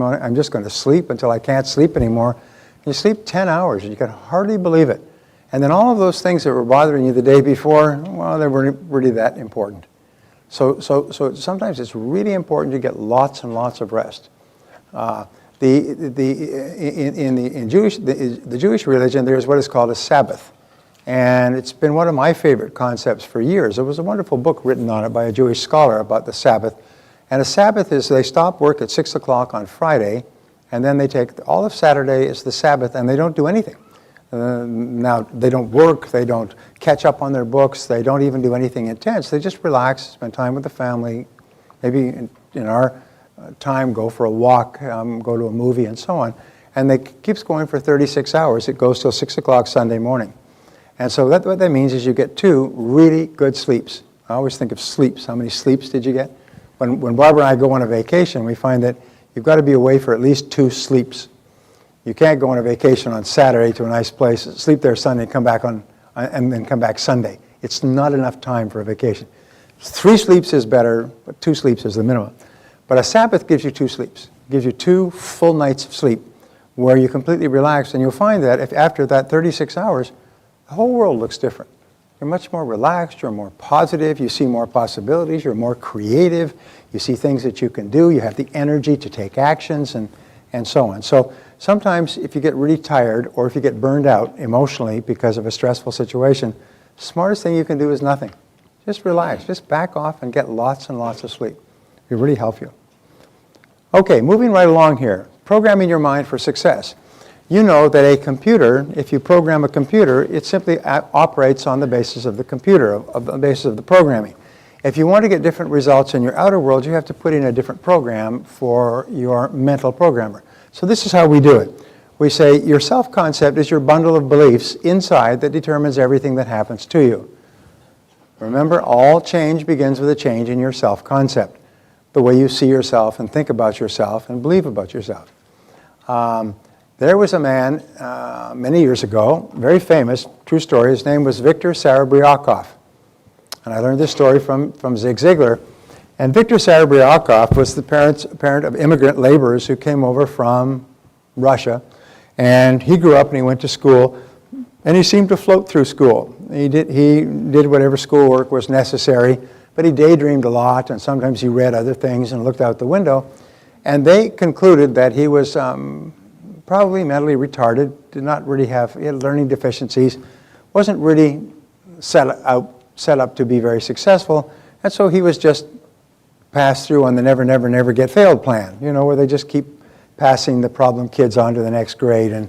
I'm just going to sleep until I can't sleep anymore. You sleep 10 hours, and you can hardly believe it. And then all of those things that were bothering you the day before, well, they weren't really that important. So sometimes it's really important to get lots and lots of rest. In the Jewish religion, there's what is called a Sabbath. And it's been one of my favorite concepts for years. There was a wonderful book written on it by a Jewish scholar about the Sabbath. And a Sabbath is they stop work at 6 o'clock on Friday, and then they take all of Saturday as the Sabbath, and they don't do anything. Now, they don't work, they don't catch up on their books, they don't even do anything intense. They just relax, spend time with the family, maybe in our time go for a walk, go to a movie, and so on. And it keeps going for 36 hours. It goes till 6 o'clock Sunday morning. And so what that means is you get 2 really good sleeps. I always think of sleeps. How many sleeps did you get? When Barbara and I go on a vacation, we find that you've got to be away for at least 2 sleeps. You can't go on a vacation on Saturday to a nice place, sleep there Sunday, come back and then come back Sunday. It's not enough time for a vacation. 3 sleeps is better, but 2 sleeps is the minimum. But a Sabbath gives you 2 sleeps. It gives you 2 full nights of sleep where you completely relax, and you'll find that if after that 36 hours, the whole world looks different. You're much more relaxed, you're more positive, you see more possibilities, you're more creative, you see things that you can do, you have the energy to take actions, and so on. So sometimes if you get really tired or if you get burned out emotionally because of a stressful situation, the smartest thing you can do is nothing. Just relax, just back off and get lots and lots of sleep. It really helps you. Okay, moving right along here, programming your mind for success. You know that a computer, if you program a computer, it simply operates on the basis of the computer, of the basis of the programming. If you want to get different results in your outer world, you have to put in a different program for your mental programmer. So this is how we do it. We say your self-concept is your bundle of beliefs inside that determines everything that happens to you. Remember, all change begins with a change in your self-concept, the way you see yourself and think about yourself and believe about yourself. There was a man many years ago, very famous, true story. His name was Victor Sarabriakov. And I learned this story from Zig Ziglar. And Victor Sarabriakov was the parent of immigrant laborers who came over from Russia. And he grew up and he went to school. And he seemed to float through school. He did whatever schoolwork was necessary. But he daydreamed a lot. And sometimes he read other things and looked out the window. And they concluded that he was probably mentally retarded, did not really have, he had learning deficiencies, wasn't really set up to be very successful, and so he was just passed through on the never, never, never get failed plan, you know, where they just keep passing the problem kids on to the next grade and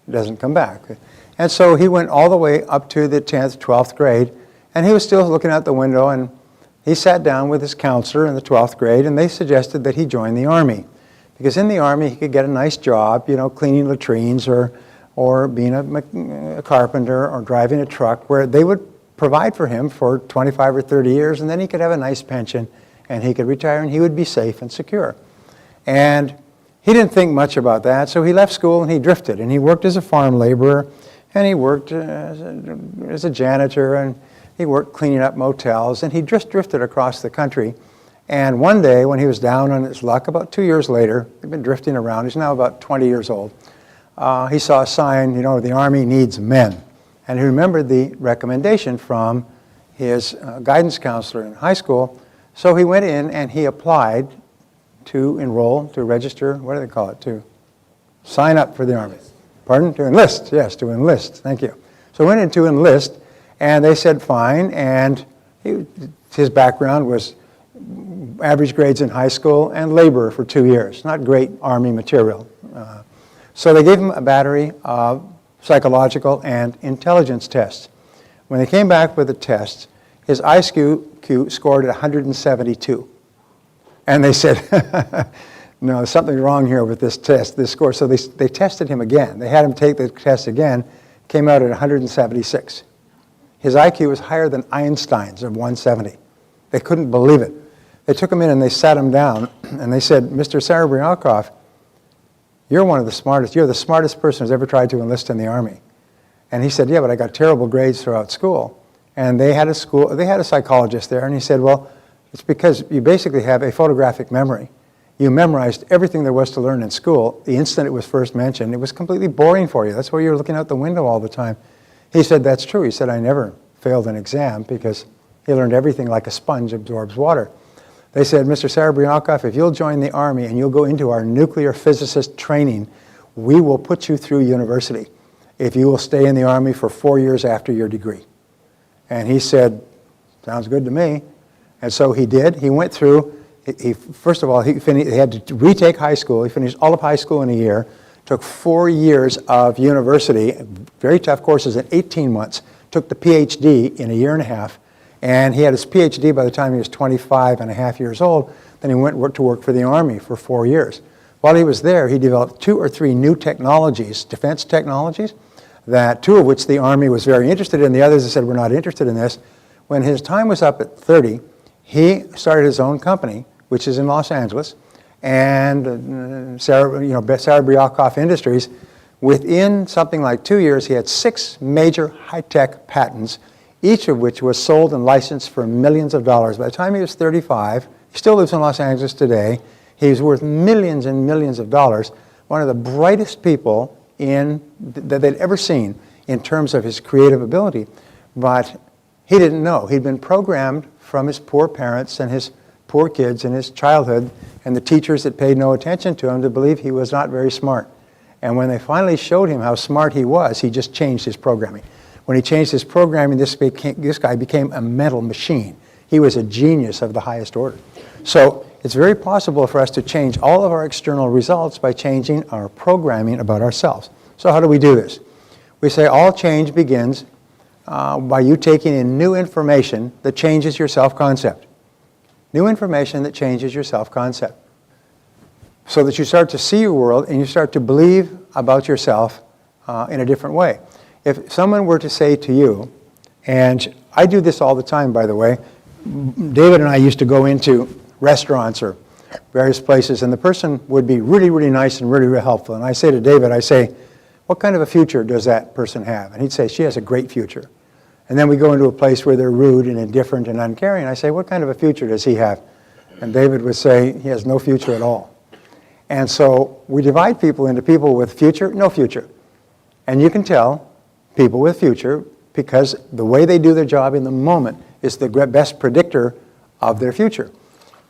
it doesn't come back. And so he went all the way up to the 10th, 12th grade, and he was still looking out the window, and he sat down with his counselor in the 12th grade, and they suggested that he join the Army. Because in the Army, he could get a nice job, you know, cleaning latrines or being a carpenter or driving a truck, where they would provide for him for 25 or 30 years, and then he could have a nice pension, and he could retire, and he would be safe and secure. And he didn't think much about that, so he left school and he drifted, and he worked as a farm laborer, and he worked as a janitor, and he worked cleaning up motels, and he just drifted across the country. And one day, when he was down on his luck, about 2 years later, he'd been drifting around, he's now about 20 years old, he saw a sign, you know, the Army needs men. And he remembered the recommendation from his guidance counselor in high school, so he went in and he applied to enroll, to register, what do they call it, to sign up for the Army. Pardon? To enlist, yes, to enlist, thank you. So he went in to enlist, and they said fine, and his background was average grades in high school and laborer for 2 years. Not great Army material. So they gave him a battery of psychological and intelligence tests. When they came back with the tests, his IQ scored at 172. And they said, no, there's something wrong here with this test, this score. So they tested him again. They had him take the test again, came out at 176. His IQ was higher than Einstein's of 170. They couldn't believe it. They took him in and they sat him down and they said, Mr. Sarabriakov, you're the smartest person who's ever tried to enlist in the Army. And he said, yeah, but I got terrible grades throughout school. And they had a psychologist there, and he said, well, it's because you basically have a photographic memory. You memorized everything there was to learn in school. The instant it was first mentioned, it was completely boring for you. That's why you were looking out the window all the time. He said, that's true. He said, I never failed an exam because he learned everything like a sponge absorbs water. They said, Mr. Serebryakov, if you'll join the Army and you'll go into our nuclear physicist training, we will put you through university if you will stay in the Army for 4 years after your degree. And he said, sounds good to me. And so he did. He went through, first of all, he had to retake high school. He finished all of high school in a year, took 4 years of university, very tough courses in 18 months, took the PhD in a year and a half, and he had his PhD by the time he was 25 and a half years old. Then he went to work for the Army for 4 years. While he was there, he developed 2 or 3 new technologies, defense technologies, that 2 of which the Army was very interested in. The others they said, we're not interested in this. When his time was up at 30, he started his own company, which is in Los Angeles, and Serebryakov Industries. Within something like 2 years, he had 6 major high-tech patents, each of which was sold and licensed for millions of dollars. By the time he was 35, he still lives in Los Angeles today. He's worth millions and millions of dollars, one of the brightest people that they'd ever seen in terms of his creative ability. But he didn't know. He'd been programmed from his poor parents and his poor kids in his childhood and the teachers that paid no attention to him to believe he was not very smart. And when they finally showed him how smart he was, he just changed his programming. When he changed his programming, this guy became a mental machine. He was a genius of the highest order. So it's very possible for us to change all of our external results by changing our programming about ourselves. So how do we do this? We say all change begins by you taking in new information that changes your self-concept. New information that changes your self-concept. So that you start to see your world and you start to believe about yourself in a different way. If someone were to say to you, and I do this all the time, by the way, David and I used to go into restaurants or various places, and the person would be really, really nice and really, really helpful. And I say to David, I say, what kind of a future does that person have? And he'd say, she has a great future. And then we go into a place where they're rude and indifferent and uncaring. I say, what kind of a future does he have? And David would say, he has no future at all. And so we divide people into people with future, no future. And you can tell people with future because the way they do their job in the moment is the best predictor of their future.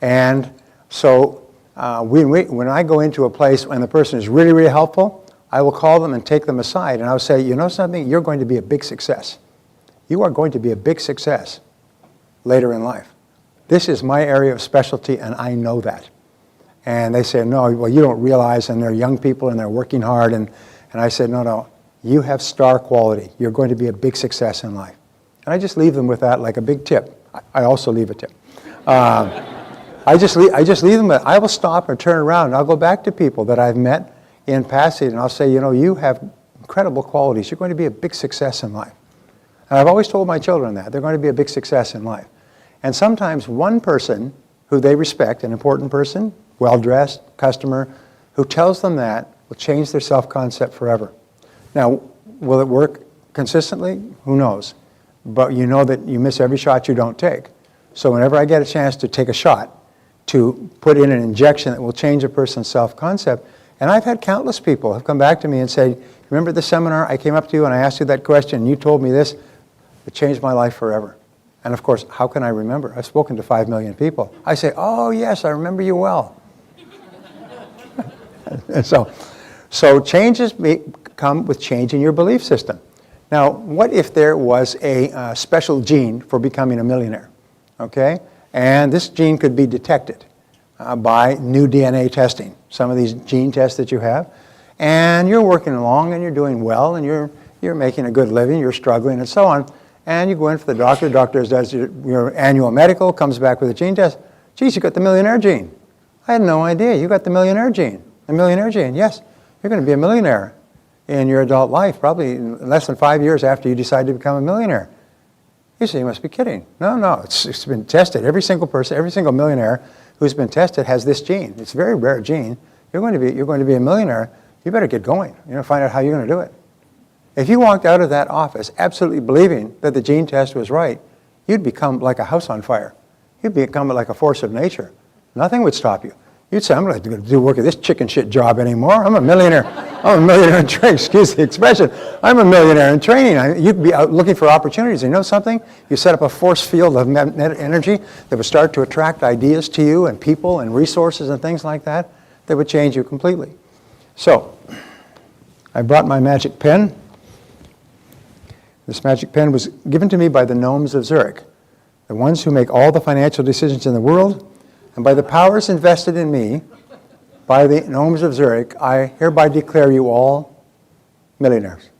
And so when I go into a place and the person is really, really helpful, I will call them and take them aside and I'll say, you know something, you're going to be a big success. You are going to be a big success later in life. This is my area of specialty and I know that. And they say, no, well, you don't realize, and they're young people and they're working hard. And I said, no, you have star quality. You're going to be a big success in life. And I just leave them with that like a big tip. I also leave a tip. I just leave them with, I will stop or turn around and I'll go back to people that I've met in passing and I'll say, you know, you have incredible qualities. You're going to be a big success in life. And I've always told my children that. They're going to be a big success in life. And sometimes one person who they respect, an important person, well-dressed, customer, who tells them that will change their self-concept forever. Now, will it work consistently? Who knows? But you know that you miss every shot you don't take. So whenever I get a chance to take a shot, to put in an injection that will change a person's self-concept, and I've had countless people have come back to me and say, remember the seminar I came up to you and I asked you that question and you told me this? It changed my life forever. And of course, how can I remember? I've spoken to 5 million people. I say, oh yes, I remember you well. And so changes come with changing your belief system. Now, what if there was a special gene for becoming a millionaire? Okay? And this gene could be detected by new DNA testing. Some of these gene tests that you have. And you're working along and you're doing well and you're making a good living, you're struggling and so on. And you go in for the doctor does your annual medical, comes back with a gene test. Geez, you got the millionaire gene. I had no idea. You got the millionaire gene. The millionaire gene, yes. You're going to be a millionaire in your adult life, probably in less than 5 years after you decide to become a millionaire. You say, you must be kidding. No, it's been tested. Every single person, every single millionaire who's been tested has this gene. It's a very rare gene. You're going to be a millionaire. You better get going. Find out how you're going to do it. If you walked out of that office absolutely believing that the gene test was right, you'd become like a house on fire. You'd become like a force of nature. Nothing would stop you. You'd say, I'm not going to do work at this chicken shit job anymore. I'm a millionaire. I'm a millionaire in training. Excuse the expression. I'm a millionaire in training. You'd be out looking for opportunities. You know something? You set up a force field of net energy that would start to attract ideas to you and people and resources and things like that that would change you completely. So, I brought my magic pen. This magic pen was given to me by the gnomes of Zurich, the ones who make all the financial decisions in the world, and by the powers invested in me by the gnomes of Zurich, I hereby declare you all millionaires.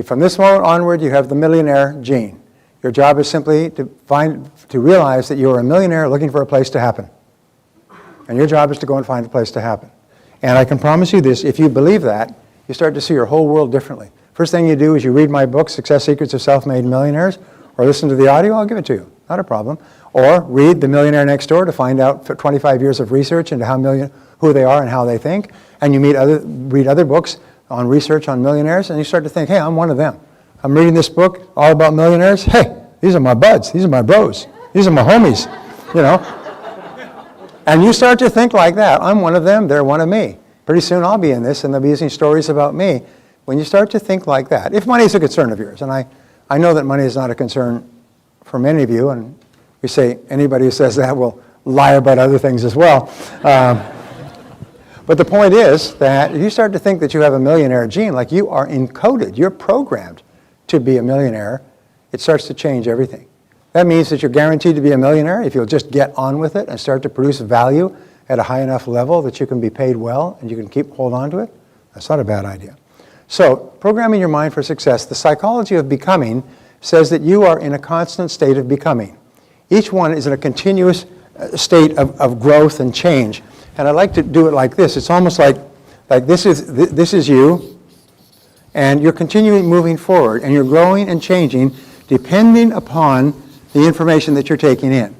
From this moment onward, you have the millionaire gene. Your job is simply to realize that you are a millionaire looking for a place to happen. And your job is to go and find a place to happen. And I can promise you this, if you believe that, you start to see your whole world differently. First thing you do is you read my book, Success Secrets of Self-Made Millionaires, or listen to the audio, I'll give it to you. Not a problem. Or read The Millionaire Next Door to find out for 25 years of research into who they are and how they think. And you read other books on research on millionaires, and you start to think, hey, I'm one of them. I'm reading this book all about millionaires. Hey, these are my buds. These are my bros. These are my homies, you know. And you start to think like that. I'm one of them. They're one of me. Pretty soon I'll be in this, and they'll be using stories about me. When you start to think like that, if money is a concern of yours, and I know that money is not a concern for many of you, and we say anybody who says that will lie about other things as well. But the point is that if you start to think that you have a millionaire gene, like you are encoded, you're programmed to be a millionaire, it starts to change everything. That means that you're guaranteed to be a millionaire if you'll just get on with it and start to produce value at a high enough level that you can be paid well and you can hold on to it. That's not a bad idea. So, programming your mind for success, the psychology of becoming says that you are in a constant state of becoming. Each one is in a continuous state of growth and change. And I like to do it like this. It's almost like this is you, and you're continuing moving forward, and you're growing and changing depending upon the information that you're taking in.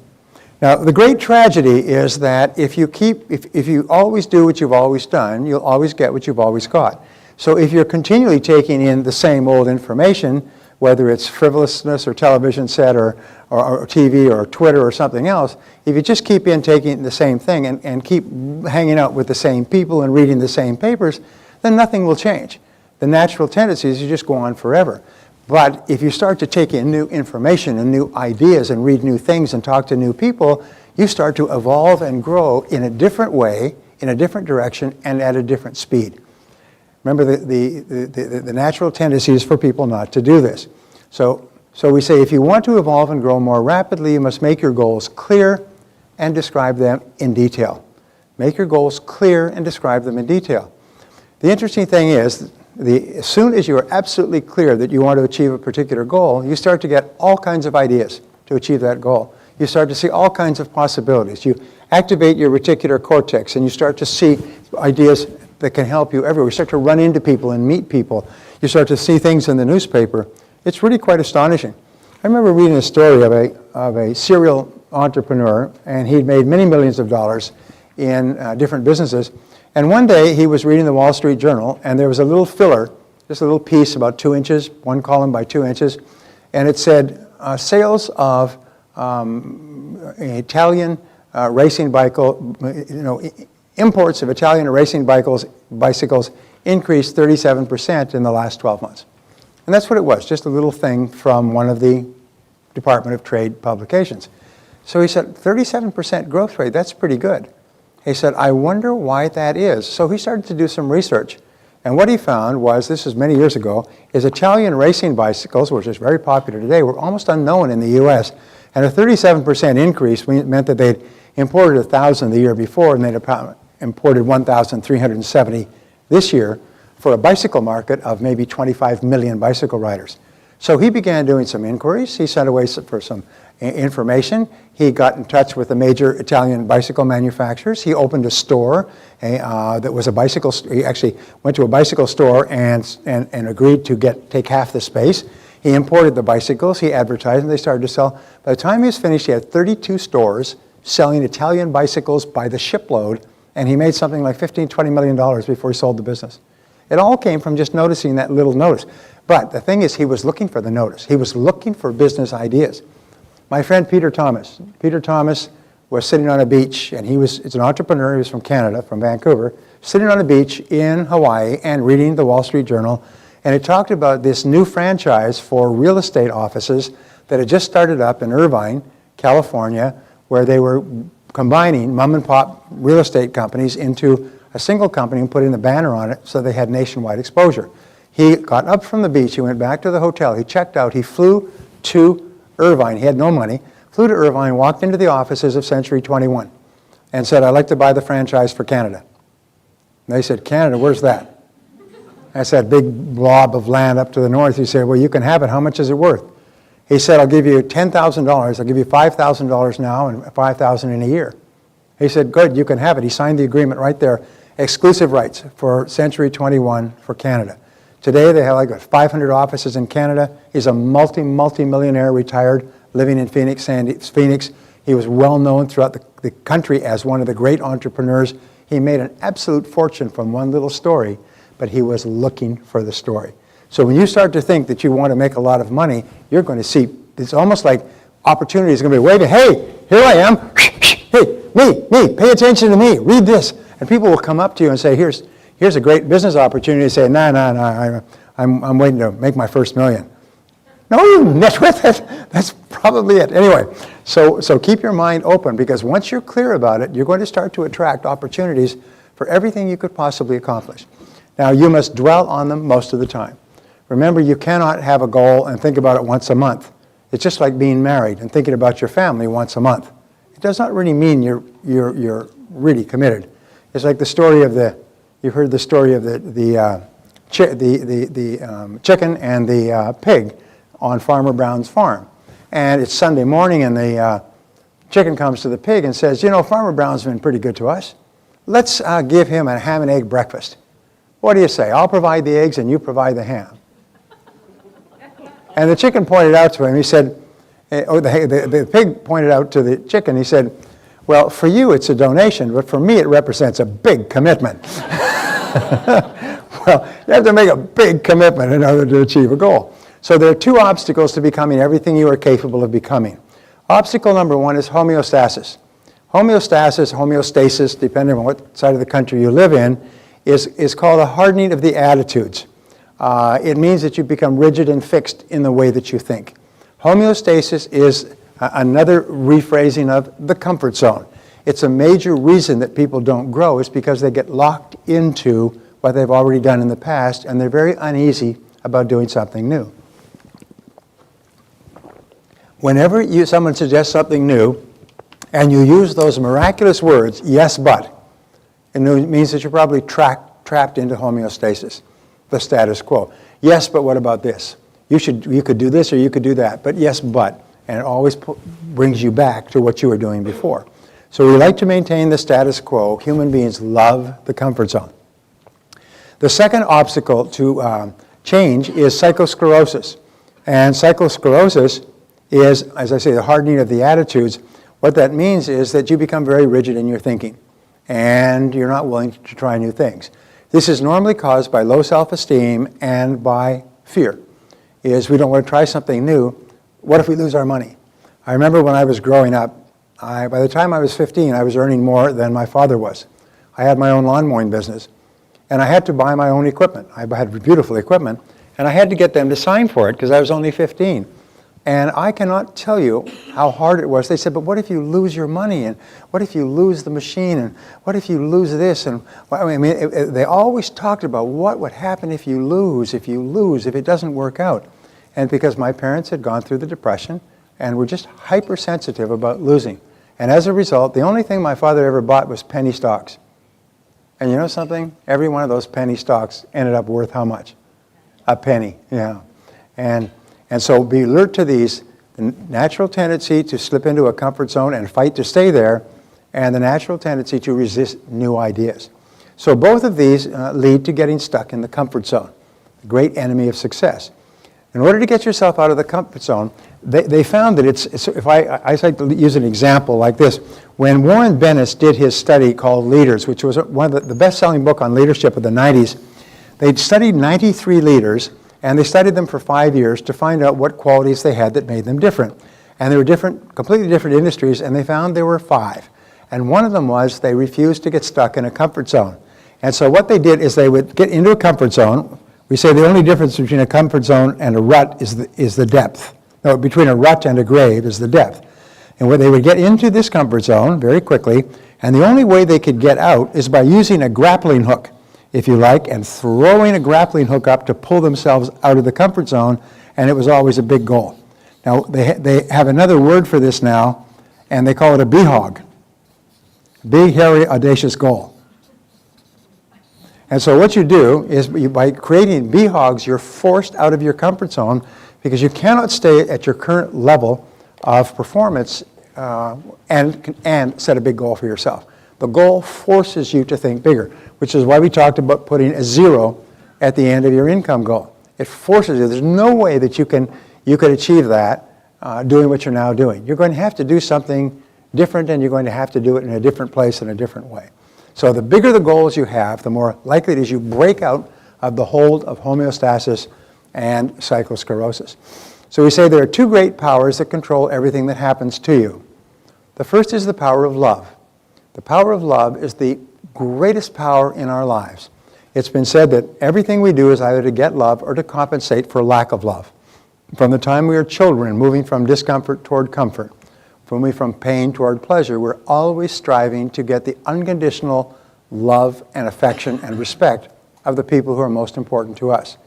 Now, the great tragedy is that if you always do what you've always done, you'll always get what you've always got. So if you're continually taking in the same old information, whether it's frivolousness or television set or TV or Twitter or something else, if you just keep taking the same thing and keep hanging out with the same people and reading the same papers, then nothing will change. The natural tendency is you just go on forever. But if you start to take in new information and new ideas and read new things and talk to new people, you start to evolve and grow in a different way, in a different direction, and at a different speed. Remember, the natural tendency is for people not to do this. So we say if you want to evolve and grow more rapidly, you must make your goals clear and describe them in detail. Make your goals clear and describe them in detail. The interesting thing is, as soon as you are absolutely clear that you want to achieve a particular goal, you start to get all kinds of ideas to achieve that goal. You start to see all kinds of possibilities. You activate your reticular cortex and you start to see ideas that can help you everywhere. You start to run into people and meet people. You start to see things in the newspaper. It's really quite astonishing. I remember reading a story of a serial entrepreneur, and he'd made many millions of dollars in different businesses. And one day he was reading the Wall Street Journal, and there was a little filler, just a little piece about 2 inches, one column by 2 inches, and it said sales of Italian racing imports of Italian racing bicycles increased 37% in the last 12 months. And that's what it was, just a little thing from one of the Department of Trade publications. So he said, 37% growth rate, that's pretty good. He said, I wonder why that is. So he started to do some research. And what he found was, this was many years ago, is Italian racing bicycles, which is very popular today, were almost unknown in the U.S. And a 37% increase meant that they'd imported 1,000 the year before, and they'd imported 1,370 this year for a bicycle market of maybe 25 million bicycle riders. So he began doing some inquiries. He sent away for some information. He got in touch with the major Italian bicycle manufacturers. He opened a store that was a bicycle. He actually went to a bicycle store and agreed to take half the space. He imported the bicycles. He advertised, and they started to sell. By the time he was finished, he had 32 stores selling Italian bicycles by the shipload, and he made something like $15–20 million before he sold the business. It all came from just noticing that little notice. But the thing is, he was looking for the notice. He was looking for business ideas. My friend Peter Thomas was sitting on a beach, and it's an entrepreneur, he was from Canada, from Vancouver, sitting on a beach in Hawaii and reading the Wall Street Journal, and it talked about this new franchise for real estate offices that had just started up in Irvine, California, where they were combining mom and pop real estate companies into a single company and putting the banner on it so they had nationwide exposure. He got up from the beach, he went back to the hotel, he checked out, he flew to Irvine, he had no money, flew to Irvine, walked into the offices of Century 21 and said, I'd like to buy the franchise for Canada. And they said, Canada, where's that? I said, big blob of land up to the north. He said, well, you can have it. How much is it worth? He said, I'll give you $10,000. I'll give you $5,000 now and $5,000 in a year. He said, good, you can have it. He signed the agreement right there. Exclusive rights for Century 21 for Canada. Today they have like 500 offices in Canada. He's a multi-millionaire retired living in Phoenix. He was well known throughout the country as one of the great entrepreneurs. He made an absolute fortune from one little story, but he was looking for the story. So when you start to think that you want to make a lot of money, you're going to see, it's almost like opportunity is going to be waving, hey, here I am, hey, me, pay attention to me, read this. And people will come up to you and say, here's a great business opportunity. You say, no, I'm waiting to make my first million. No, you nitwit, that's probably it. Anyway, so keep your mind open, because once you're clear about it, you're going to start to attract opportunities for everything you could possibly accomplish. Now, you must dwell on them most of the time. Remember, you cannot have a goal and think about it once a month. It's just like being married and thinking about your family once a month. It does not really mean you're really committed. It's like the story of you've heard the story of the chicken and the pig on Farmer Brown's farm. And it's Sunday morning, and the chicken comes to the pig and says, you know, Farmer Brown's been pretty good to us. Let's give him a ham and egg breakfast. What do you say? I'll provide the eggs and you provide the ham. And the chicken pointed out to him, he said, the pig pointed out to the chicken, he said, well, for you it's a donation, but for me it represents a big commitment. Well, you have to make a big commitment in order to achieve a goal. So there are two obstacles to becoming everything you are capable of becoming. Obstacle number one is homeostasis. Homeostasis, depending on what side of the country you live in, is called a hardening of the attitudes. It means that you become rigid and fixed in the way that you think. Homeostasis is another rephrasing of the comfort zone. It's a major reason that people don't grow is because they get locked into what they've already done in the past, and they're very uneasy about doing something new. Whenever someone suggests something new, and you use those miraculous words, yes, but, it means that you're probably trapped into homeostasis, the status quo. Yes, but what about this? You could do this or you could do that, but yes, but. And it always brings you back to what you were doing before. So we like to maintain the status quo. Human beings love the comfort zone. The second obstacle to change is psychosclerosis. And psychosclerosis is, as I say, the hardening of the attitudes. What that means is that you become very rigid in your thinking, and you're not willing to try new things. This is normally caused by low self-esteem and by fear. Is we don't want to try something new. What if we lose our money? I remember when I was growing up, by the time I was 15, I was earning more than my father was. I had my own lawn mowing business, and I had to buy my own equipment. I had beautiful equipment, and I had to get them to sign for it because I was only 15. And I cannot tell you how hard it was. They said, but what if you lose your money? And what if you lose the machine? And what if you lose this? And I mean, they always talked about what would happen if you lose, if it doesn't work out. And because my parents had gone through the Depression and were just hypersensitive about losing. And as a result, the only thing my father ever bought was penny stocks. And you know something? Every one of those penny stocks ended up worth how much? A penny, yeah. And so be alert to these, the natural tendency to slip into a comfort zone and fight to stay there, and the natural tendency to resist new ideas. So both of these lead to getting stuck in the comfort zone, the great enemy of success. In order to get yourself out of the comfort zone, they found that I like to use an example like this. When Warren Bennis did his study called Leaders, which was one of the best-selling book on leadership of the 90s, they'd studied 93 leaders, and they studied them for 5 years to find out what qualities they had that made them different. And they were completely different industries, and they found there were 5. And one of them was they refused to get stuck in a comfort zone. And so what they did is they would get into a comfort zone. We say the only difference between a comfort zone and a rut is the depth. No, between a rut and a grave is the depth. And where they would get into this comfort zone very quickly, and the only way they could get out is by using a grappling hook, if you like, and throwing a grappling hook up to pull themselves out of the comfort zone, and it was always a big goal. Now, they have another word for this now, and they call it a BHOG. Big, hairy, audacious goal. And so what you do is by creating BHOGs, you're forced out of your comfort zone because you cannot stay at your current level of performance and set a big goal for yourself. The goal forces you to think bigger, which is why we talked about putting a 0 at the end of your income goal. It forces you. There's no way that you could achieve that doing what you're now doing. You're going to have to do something different, and you're going to have to do it in a different place in a different way. So the bigger the goals you have, the more likely it is you break out of the hold of homeostasis and cyclosclerosis. So we say there are 2 great powers that control everything that happens to you. The first is the power of love. The power of love is the greatest power in our lives. It's been said that everything we do is either to get love or to compensate for lack of love. From the time we are children, moving from discomfort toward comfort, moving from pain toward pleasure, we're always striving to get the unconditional love and affection and respect of the people who are most important to us.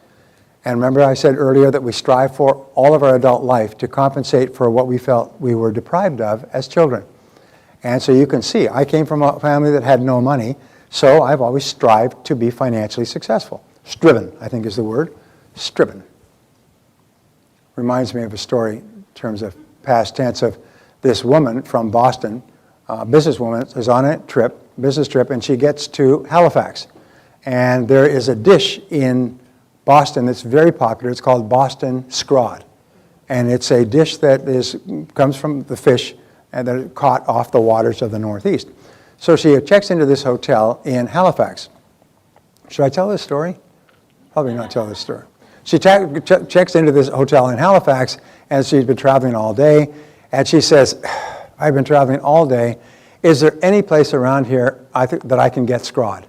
And remember I said earlier that we strive for all of our adult life to compensate for what we felt we were deprived of as children. And so you can see, I came from a family that had no money, so I've always strived to be financially successful. Striven, I think is the word. Striven. Reminds me of a story in terms of past tense of this woman from Boston, a businesswoman, is on a business trip, and she gets to Halifax. And there is a dish in Boston that's very popular. It's called Boston scrod. And it's a dish that comes from the fish and that are caught off the waters of the Northeast. So she checks into this hotel in Halifax. Should I tell this story? Probably not tell this story. She checks into this hotel in Halifax, and she's been traveling all day. And she says, I've been traveling all day. Is there any place around here that I can get scrod?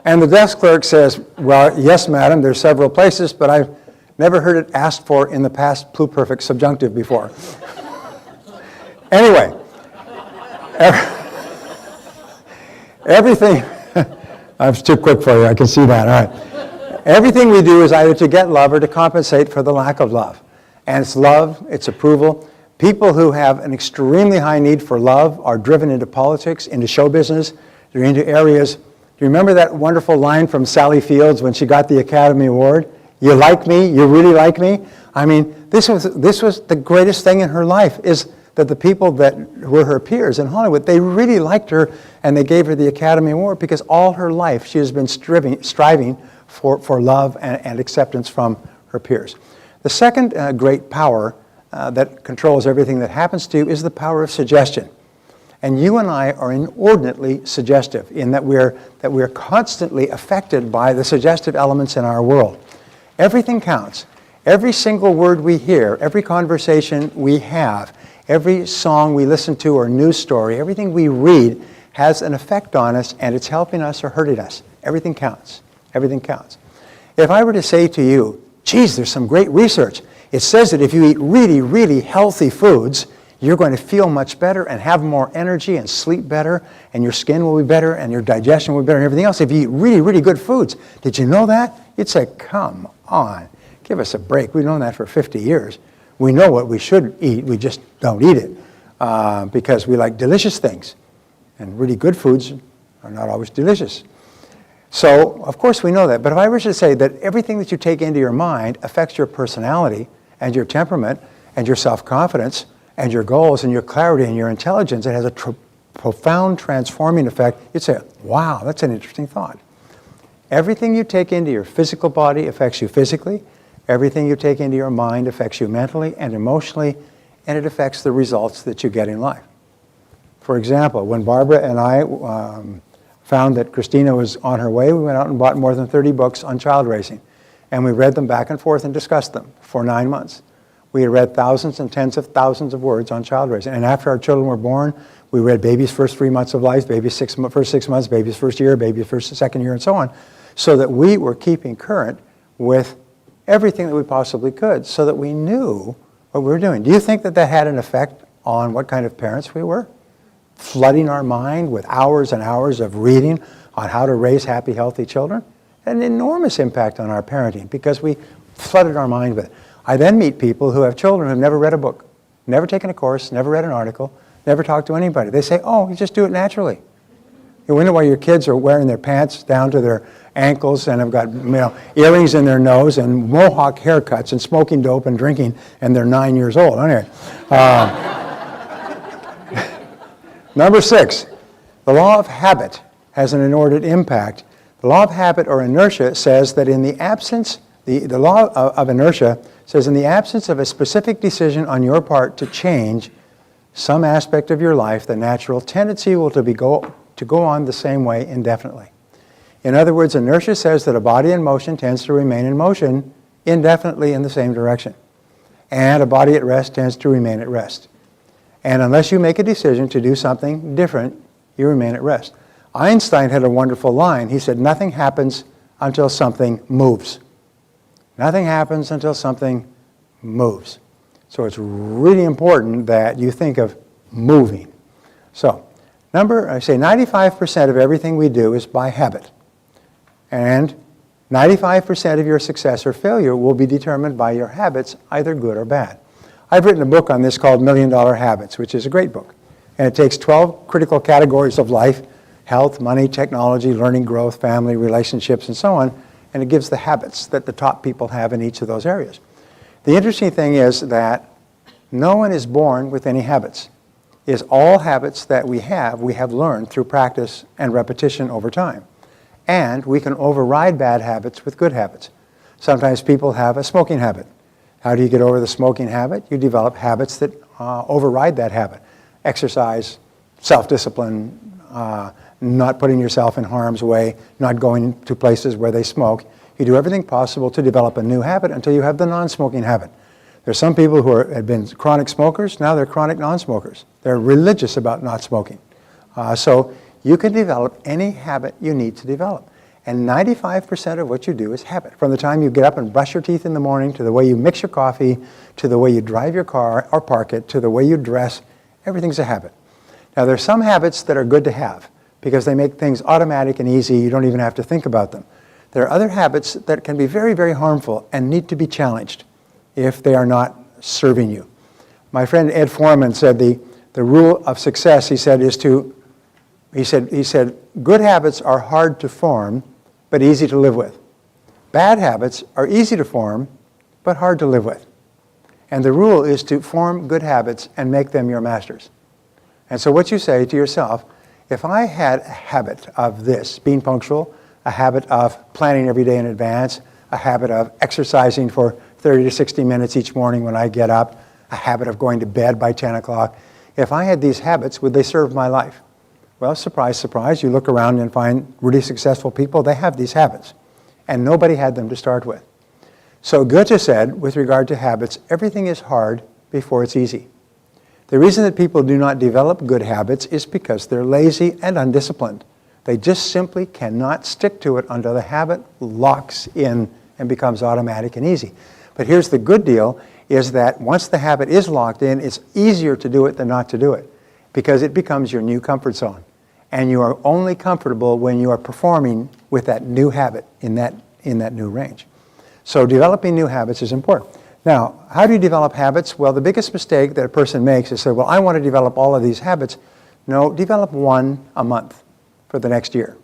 And the desk clerk says, well, yes, madam, there's several places, but I've never heard it asked for in the past pluperfect subjunctive before. Anyway, everything, I was too quick for you, I can see that, all right. Everything we do is either to get love or to compensate for the lack of love. And it's love, it's approval. People who have an extremely high need for love are driven into politics, into show business, they're into areas. Do you remember that wonderful line from Sally Fields when she got the Academy Award? You like me? You really like me? I mean, this was the greatest thing in her life, is that the people that were her peers in Hollywood, they really liked her, and they gave her the Academy Award because all her life she has been striving for love and acceptance from her peers. The second great power that controls everything that happens to you is the power of suggestion. And you and I are inordinately suggestive in that we're constantly affected by the suggestive elements in our world. Everything counts. Every single word we hear, every conversation we have, every song we listen to or news story, everything we read has an effect on us, and it's helping us or hurting us. Everything counts. Everything counts. If I were to say to you, geez, there's some great research. It says that if you eat really, really healthy foods, you're going to feel much better and have more energy and sleep better, and your skin will be better, and your digestion will be better, and everything else if you eat really, really good foods. Did you know that? You'd say, come on, give us a break. We've known that for 50 years. We know what we should eat, we just don't eat it because we like delicious things, and really good foods are not always delicious. So, of course, we know that. But if I were to say that everything that you take into your mind affects your personality and your temperament and your self-confidence and your goals and your clarity and your intelligence, it has a profound transforming effect, you'd say, wow, that's an interesting thought. Everything you take into your physical body affects you physically. Everything you take into your mind affects you mentally and emotionally, and it affects the results that you get in life. For example, when Barbara and I found that Christina was on her way, we went out and bought more than 30 books on child raising. And we read them back and forth and discussed them for 9 months. We had read thousands and tens of thousands of words on child raising. And after our children were born, we read baby's first 3 months of life, baby's first 6 months, baby's first year, baby's first second year, and so on, so that we were keeping current with everything that we possibly could, so that we knew what we were doing. Do you think that that had an effect on what kind of parents we were? Flooding our mind with hours and hours of reading on how to raise happy, healthy children? An enormous impact on our parenting because we flooded our mind with it. I then meet people who have children who have never read a book, never taken a course, never read an article, never talked to anybody. They say, oh, you just do it naturally. You wonder why your kids are wearing their pants down to their ankles and have got earrings in their nose and mohawk haircuts and smoking dope and drinking, and they're 9 years old. Anyway. Number 6, the law of habit has an inordinate impact. The law of habit or inertia says that in the absence, the law of inertia says in the absence of a specific decision on your part to change some aspect of your life, the natural tendency will to go on the same way indefinitely. In other words, inertia says that a body in motion tends to remain in motion indefinitely in the same direction. And a body at rest tends to remain at rest. And unless you make a decision to do something different, you remain at rest. Einstein had a wonderful line. He said, nothing happens until something moves. Nothing happens until something moves. So it's really important that you think of moving. So, I say 95% of everything we do is by habit. And 95% of your success or failure will be determined by your habits, either good or bad. I've written a book on this called $1 Million Habits, which is a great book. And it takes 12 critical categories of life: health, money, technology, learning, growth, family, relationships, and so on. And it gives the habits that the top people have in each of those areas. The interesting thing is that no one is born with any habits. Is all habits that we have learned through practice and repetition over time. And we can override bad habits with good habits. Sometimes people have a smoking habit. How do you get over the smoking habit? You develop habits that override that habit. Exercise, self-discipline, not putting yourself in harm's way, not going to places where they smoke. You do everything possible to develop a new habit until you have the non-smoking habit. There's some people who have been chronic smokers, now they're chronic non-smokers. They're religious about not smoking. So you can develop any habit you need to develop. And 95% of what you do is habit. From the time you get up and brush your teeth in the morning, to the way you mix your coffee, to the way you drive your car or park it, to the way you dress, everything's a habit. Now there's some habits that are good to have because they make things automatic and easy. You don't even have to think about them. There are other habits that can be very, very harmful and need to be challenged if they are not serving you. My friend Ed Foreman said the rule of success, he said, he said, good habits are hard to form, but easy to live with. Bad habits are easy to form, but hard to live with. And the rule is to form good habits and make them your masters. And so what you say to yourself, if I had a habit of this, being punctual, a habit of planning every day in advance, a habit of exercising for 30 to 60 minutes each morning when I get up, a habit of going to bed by 10 o'clock. If I had these habits, would they serve my life? Well, surprise, surprise, you look around and find really successful people, they have these habits. And nobody had them to start with. So Goethe said, with regard to habits, everything is hard before it's easy. The reason that people do not develop good habits is because they're lazy and undisciplined. They just simply cannot stick to it until the habit locks in and becomes automatic and easy. But here's the good deal, is that once the habit is locked in, it's easier to do it than not to do it, because it becomes your new comfort zone. And you are only comfortable when you are performing with that new habit in that new range. So developing new habits is important. Now, how do you develop habits? Well, the biggest mistake that a person makes is say, well, I want to develop all of these habits. No, develop one a month for the next year.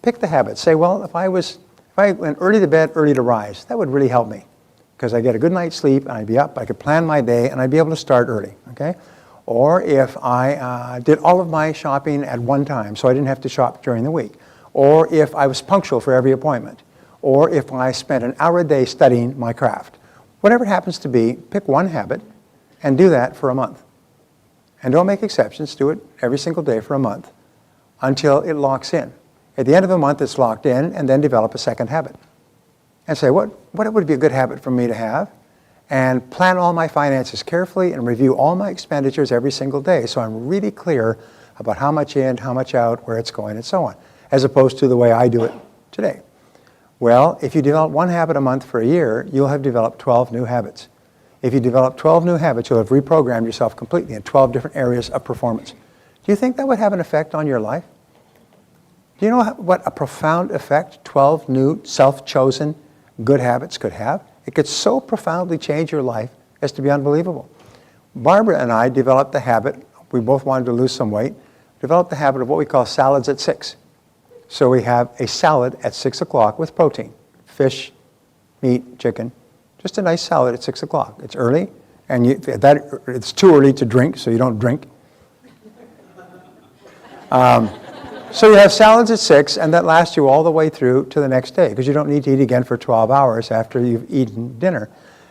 Pick the habit. Say, well, if I went early to bed, early to rise, that would really help me, because I get a good night's sleep and I'd be up, I could plan my day, and I'd be able to start early, okay? Or if I did all of my shopping at one time so I didn't have to shop during the week. Or if I was punctual for every appointment. Or if I spent an hour a day studying my craft. Whatever it happens to be, pick one habit and do that for a month. And don't make exceptions, do it every single day for a month until it locks in. At the end of the month it's locked in, and then develop a second habit. and say, what would be a good habit for me to have? And plan all my finances carefully and review all my expenditures every single day so I'm really clear about how much in, how much out, where it's going, and so on, as opposed to the way I do it today. Well, if you develop one habit a month for a year, you'll have developed 12 new habits. If you develop 12 new habits, you'll have reprogrammed yourself completely in 12 different areas of performance. Do you think that would have an effect on your life? Do you know what a profound effect 12 new self-chosen good habits could have? It could so profoundly change your life as to be unbelievable. Barbara and I developed the habit, we both wanted to lose some weight, developed the habit of what we call salads at 6. So we have a salad at 6 o'clock with protein, fish, meat, chicken, just a nice salad at 6 o'clock. It's early, and it's too early to drink, so you don't drink. So you have salads at 6, and that lasts you all the way through to the next day, because you don't need to eat again for 12 hours after you've eaten dinner.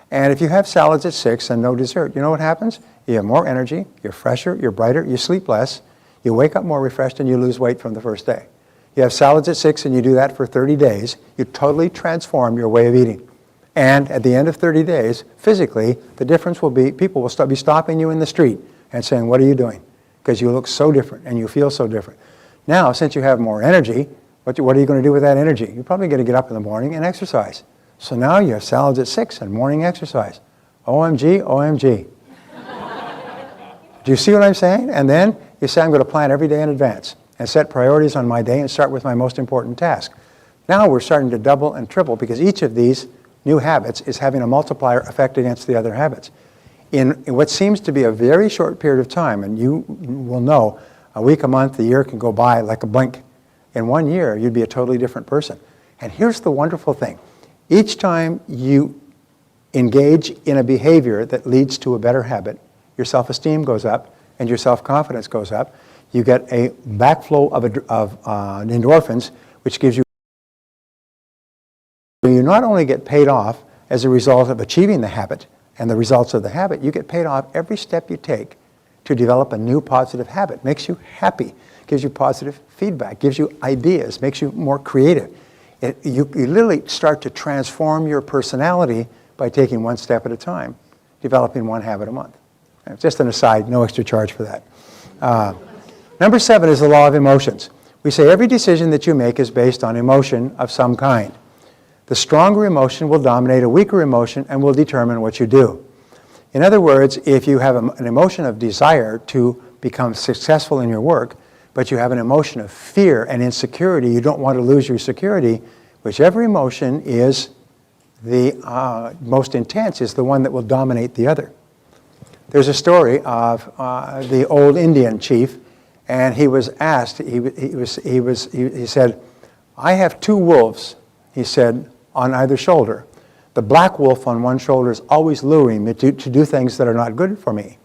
And if you have salads at 6 and no dessert, you know what happens? You have more energy, you're fresher, you're brighter, you sleep less, you wake up more refreshed, and you lose weight from the first day. You have salads at 6 and you do that for 30 days, you totally transform your way of eating. And at the end of 30 days, physically, the difference will be people will be stopping you in the street and saying, what are you doing? Because you look so different and you feel so different. Now, since you have more energy, what are you going to do with that energy? You're probably going to get up in the morning and exercise. So now you have salads at 6 and morning exercise. OMG, OMG. Do you see what I'm saying? And then you say, I'm going to plan every day in advance and set priorities on my day and start with my most important task. Now we're starting to double and triple because each of these new habits is having a multiplier effect against the other habits. In what seems to be a very short period of time, and you will know, a week, a month, a year can go by like a blink. In 1 year, you'd be a totally different person. And here's the wonderful thing. Each time you engage in a behavior that leads to a better habit, your self-esteem goes up and your self-confidence goes up. You get a backflow of endorphins, which gives you... You not only get paid off as a result of achieving the habit and the results of the habit, you get paid off every step you take to develop a new positive habit. Makes you happy, gives you positive feedback, gives you ideas, makes you more creative. You literally start to transform your personality by taking one step at a time, developing one habit a month. Just an aside, no extra charge for that. Number 7 is the law of emotions. We say every decision that you make is based on emotion of some kind. The stronger emotion will dominate a weaker emotion and will determine what you do. In other words, if you have an emotion of desire to become successful in your work, but you have an emotion of fear and insecurity, you don't want to lose your security, whichever emotion is the most intense is the one that will dominate the other. There's a story of the old Indian chief, and he was asked, he said, I have 2 wolves, he said, on either shoulder. The black wolf on one shoulder is always luring me to do things that are not good for me.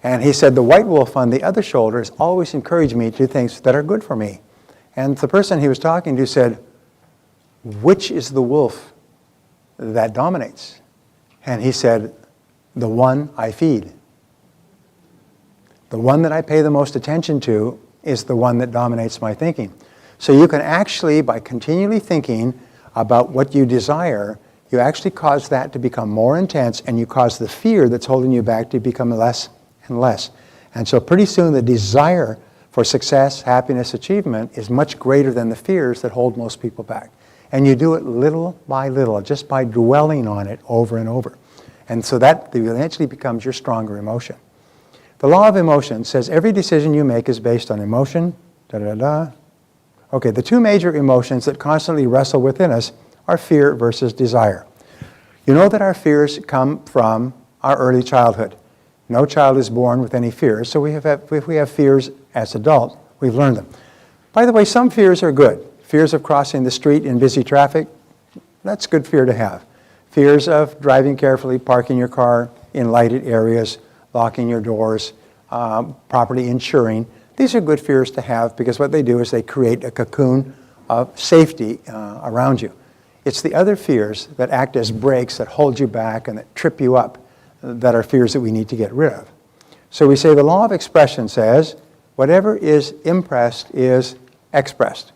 And he said the white wolf on the other shoulder is always encouraging me to do things that are good for me. And the person he was talking to said, which is the wolf that dominates? And he said, the one I feed. The one that I pay the most attention to is the one that dominates my thinking. So you can actually, by continually thinking about what you desire, you actually cause that to become more intense, and you cause the fear that's holding you back to become less and less. And so pretty soon the desire for success, happiness, achievement is much greater than the fears that hold most people back. And you do it little by little, just by dwelling on it over and over. And so that eventually becomes your stronger emotion. The law of emotion says every decision you make is based on emotion, Okay, the 2 major emotions that constantly wrestle within us are fear versus desire. You know that our fears come from our early childhood. No child is born with any fears, so if we have fears as adults, we've learned them. By the way, some fears are good. Fears of crossing the street in busy traffic, that's good fear to have. Fears of driving carefully, parking your car in lighted areas, locking your doors, properly insuring. These are good fears to have because what they do is they create a cocoon of safety around you. It's the other fears that act as brakes that hold you back and that trip you up that are fears that we need to get rid of. So we say the law of expression says whatever is impressed is expressed.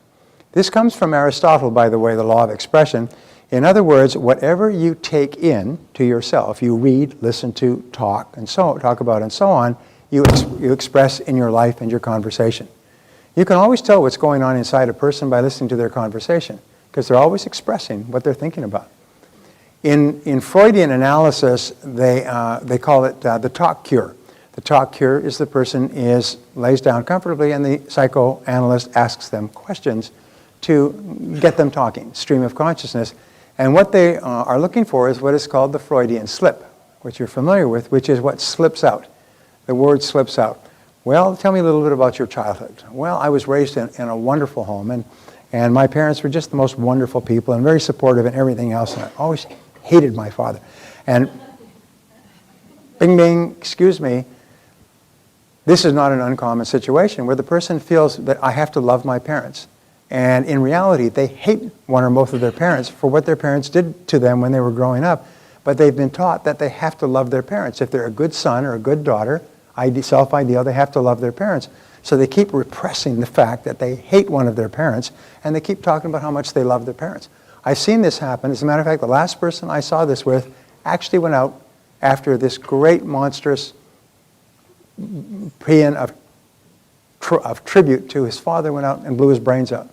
This comes from Aristotle, by the way, the law of expression. In other words, whatever you take in to yourself, you read, listen to, talk about, and so on, you express in your life and your conversation. You can always tell what's going on inside a person by listening to their conversation, because they're always expressing what they're thinking about. In Freudian analysis, they call it the talk cure. The talk cure is the person lays down comfortably and the psychoanalyst asks them questions to get them talking, stream of consciousness. And what they are looking for is what is called the Freudian slip, which you're familiar with, which is what slips out. The word slips out. Well, tell me a little bit about your childhood. Well, I was raised in a wonderful home, and my parents were just the most wonderful people and very supportive and everything else, and I always hated my father. And bing, bing, excuse me, this is not an uncommon situation where the person feels that I have to love my parents. And in reality, they hate one or both of their parents for what their parents did to them when they were growing up. But they've been taught that they have to love their parents. If they're a good son or a good daughter, self-ideal, they have to love their parents. So they keep repressing the fact that they hate one of their parents, and they keep talking about how much they love their parents. I've seen this happen. As a matter of fact, the last person I saw this with actually went out after this great, monstrous paean of tribute to his father, went out and blew his brains out.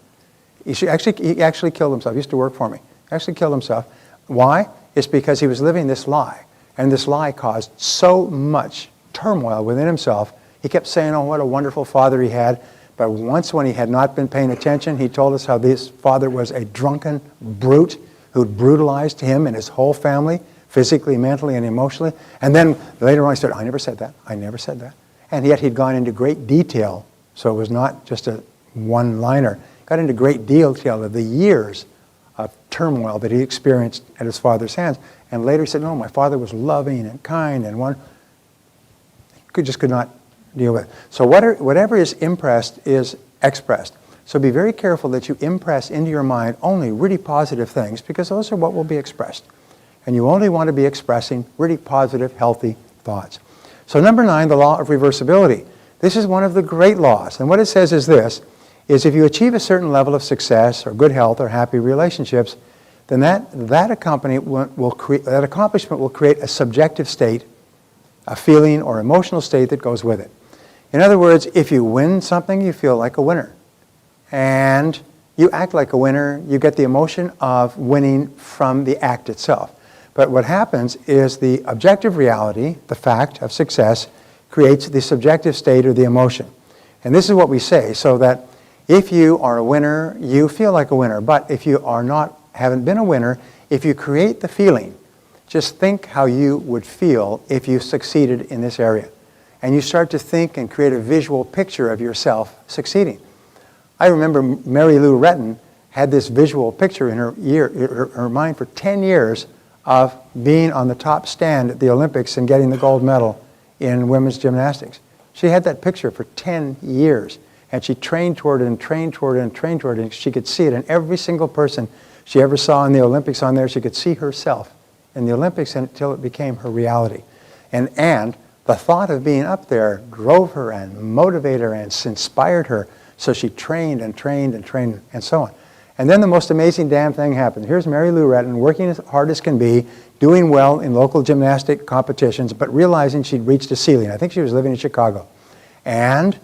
He actually killed himself. He used to work for me. He actually killed himself. Why? It's because he was living this lie. And this lie caused so much turmoil within himself. He kept saying, oh, what a wonderful father he had. But once when he had not been paying attention, he told us how this father was a drunken brute who'd brutalized him and his whole family, physically, mentally, and emotionally. And then later on he said, I never said that. I never said that. And yet he'd gone into great detail. So it was not just a one-liner. Got into great detail of the years of turmoil that he experienced at his father's hands. And later he said, no, my father was loving and kind and just could not deal with it. So whatever is impressed is expressed. So be very careful that you impress into your mind only really positive things, because those are what will be expressed. And you only want to be expressing really positive, healthy thoughts. So number 9, the law of reversibility. This is one of the great laws. And what it says is this, is if you achieve a certain level of success or good health or happy relationships, then that accomplishment will create a subjective state, a feeling or emotional state that goes with it. In other words, if you win something, you feel like a winner. And you act like a winner, you get the emotion of winning from the act itself. But what happens is the objective reality, the fact of success, creates the subjective state or the emotion. And this is what we say, so that if you are a winner, you feel like a winner. But if you haven't been a winner, if you create the feeling, just think how you would feel if you succeeded in this area. And you start to think and create a visual picture of yourself succeeding. I remember Mary Lou Retton had this visual picture in her mind for 10 years of being on the top stand at the Olympics and getting the gold medal in women's gymnastics. She had that picture for 10 years. And she trained toward it and trained toward it and trained toward it. And she could see it. And every single person she ever saw in the Olympics on there, she could see herself in the Olympics until it became her reality. And the thought of being up there drove her and motivated her and inspired her. So she trained and trained and trained and so on. And then the most amazing damn thing happened. Here's Mary Lou Retton working as hard as can be, doing well in local gymnastic competitions, but realizing she'd reached a ceiling. I think she was living in Chicago. And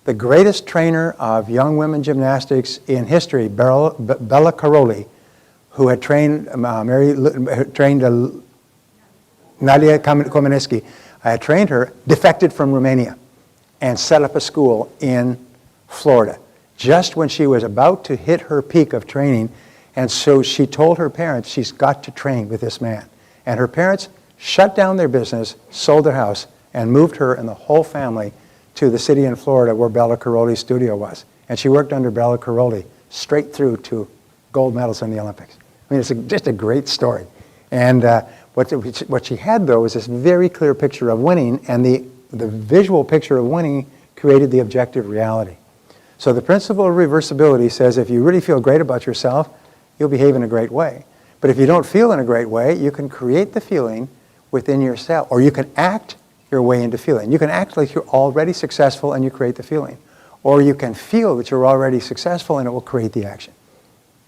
the greatest trainer of young women gymnastics in history, Bella Caroli, who had trained Nadia Comaneci, had trained her, defected from Romania and set up a school in Florida just when she was about to hit her peak of training. And so she told her parents she's got to train with this man. And her parents shut down their business, sold their house, and moved her and the whole family to the city in Florida where Bella Caroli's studio was. And she worked under Bella Caroli straight through to gold medals in the Olympics. I mean, it's just a great story. And what she had, though, was this very clear picture of winning, and the visual picture of winning created the objective reality. So the principle of reversibility says if you really feel great about yourself, you'll behave in a great way. But if you don't feel in a great way, you can create the feeling within yourself, or you can act your way into feeling. You can act like you're already successful and you create the feeling. Or you can feel that you're already successful and it will create the action.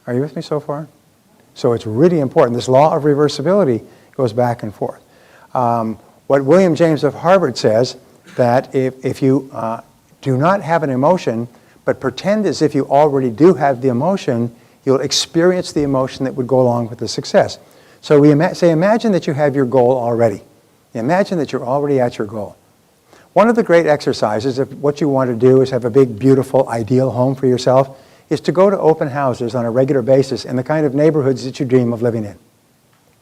Are you with me so far? So it's really important. This law of reversibility goes back and forth. What William James of Harvard says, that if you do not have an emotion, but pretend as if you already do have the emotion, you'll experience the emotion that would go along with the success. So we say, imagine that you have your goal already. Imagine that you're already at your goal. One of the great exercises, if what you want to do is have a big, beautiful, ideal home for yourself, is to go to open houses on a regular basis in the kind of neighborhoods that you dream of living in.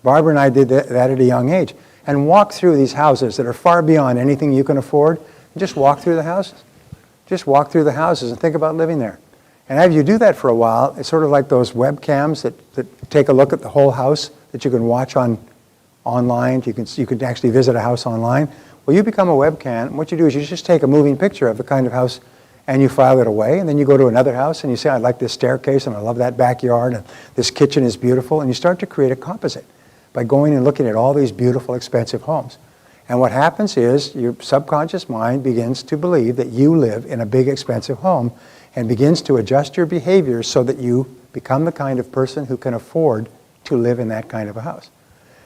Barbara and I did that at a young age, and walk through these houses that are far beyond anything you can afford, and just walk through the houses. Just walk through the houses and think about living there. And as you do that for a while, it's sort of like those webcams that take a look at the whole house that you can watch online. You can actually visit a house online. Well, you become a webcam, and what you do is you just take a moving picture of the kind of house and you file it away, and then you go to another house and you say, I like this staircase and I love that backyard and this kitchen is beautiful, and you start to create a composite by going and looking at all these beautiful, expensive homes. And what happens is your subconscious mind begins to believe that you live in a big, expensive home and begins to adjust your behaviors so that you become the kind of person who can afford to live in that kind of a house.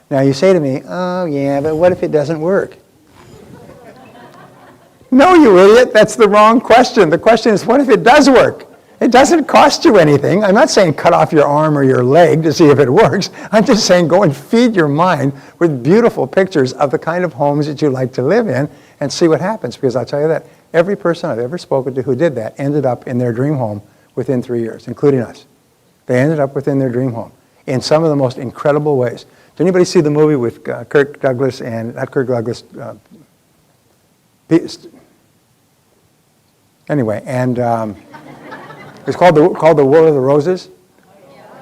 Now you say to me, oh yeah, but what if it doesn't work? No, you idiot, that's the wrong question. The question is, what if it does work? It doesn't cost you anything. I'm not saying cut off your arm or your leg to see if it works. I'm just saying go and feed your mind with beautiful pictures of the kind of homes that you like to live in and see what happens. Because I'll tell you that every person I've ever spoken to who did that ended up in their dream home within 3 years, including us. They ended up within their dream home in some of the most incredible ways. Did anybody see the movie with Kirk Douglas and, not Kirk Douglas, anyway, and it's called the War of the Roses.